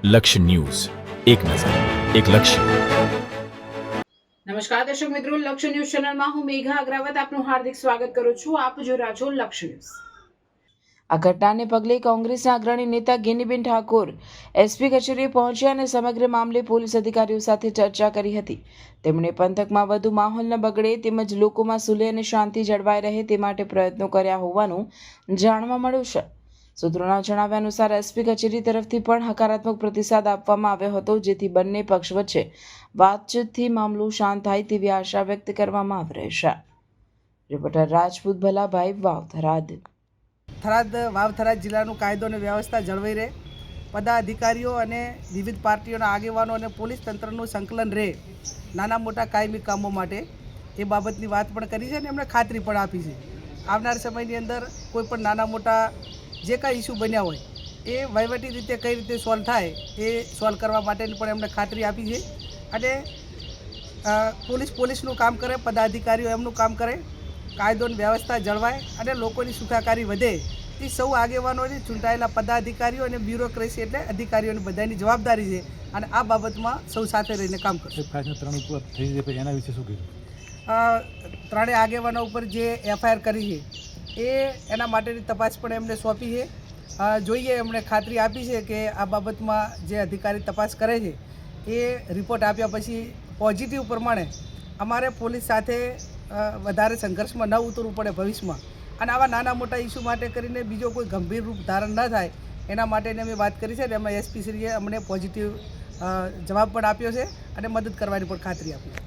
લક્ષ્ય ન્યૂઝ, એક નજર, એક લક્ષ્ય. નમસ્કાર દર્શક મિત્રો, લક્ષ્ય ન્યૂઝ ચેનલમાં હું મેઘા અગ્રવાલ આપનું હાર્દિક સ્વાગત કરું છું. આપ જોઈ રહ્યા છો લક્ષ્ય ન્યૂઝ. આ ઘટનાને પગલે કોંગ્રેસના અગ્રણી નેતા ગેનીબેન ઠાકોર એસપી કચેરીએ પહોંચ્યા અને સમગ્ર મામલે પોલીસ અધિકારીઓ સાથે ચર્ચા કરી હતી. તેમણે પંથકમાં વધુ માહોલ ન બગડે તેમજ લોકોમાં સુલેહ અને શાંતિ જળવાઈ રહે તે માટે પ્રયત્નો કર્યા હોવાનું જાણવા મળ્યું છે. સૂત્રોના જણાવ્યા અનુસાર એસપી કચેરી તરફથી પણ હકારાત્મક પ્રતિસાદ આપવામાં આવ્યો હતો, જેથી બંને પક્ષ વચ્ચે વાતચીતથી મામલો શાંત થાય તેવી આશા વ્યક્ત કરવામાં આવી રહી છે. રિપોર્ટર રાજપૂત ભલાભાઈ, વાવથરાદ. વાવથરાદ જિલ્લાનું કાયદો અને વ્યવસ્થા જળવાઈ રહે, પદાધિકારીઓ અને વિવિધ પાર્ટીઓના આગેવાનો અને પોલીસ તંત્રનું સંકલન રહે નાના મોટા કાયમી કામો માટે, એ બાબતની વાત પણ કરી છે અને એમણે ખાતરી પણ આપી છે. આવનાર સમયની અંદર કોઈ પણ નાના મોટા જે કાંઈ ઇસ્યુ બન્યા હોય એ વહીવટી રીતે કઈ રીતે સોલ્વ થાય એ સોલ્વ કરવા માટેની પણ એમણે ખાતરી આપી છે. અને પોલીસનું કામ કરે, પદાધિકારીઓ એમનું કામ કરે, કાયદો અને વ્યવસ્થા જળવાય અને લોકોની સુખાકારી વધે, એ સૌ આગેવાનોની ચૂંટાયેલા પદાધિકારીઓ અને બ્યુરોક્રેસી એટલે અધિકારીઓની બધાની જવાબદારી છે અને આ બાબતમાં સૌ સાથે રહીને કામ કરશે. એના વિશે શું કીધું? ત્રણેય આગેવાનો ઉપર જે એફઆઈઆર કરી છે એના માટેની તપાસ પણ એમને સોંપી છે. જોઈએ, એમણે ખાતરી આપી છે કે આ બાબતમાં જે અધિકારી તપાસ કરે છે એ રિપોર્ટ આપ્યા પછી પોઝિટિવ પ્રમાણે અમારે પોલીસ સાથે વધારે સંઘર્ષમાં ન ઉતરવું પડે ભવિષ્યમાં, અને આવા નાના મોટા ઇસ્યુ માટે કરીને બીજો કોઈ ગંભીર રૂપ ધારણ ન થાય એના માટેની અમે વાત કરી છે અને એમાં એસપી શ્રીએ અમને પોઝિટિવ જવાબ પણ આપ્યો છે અને મદદ કરવાની પણ ખાતરી આપી છે.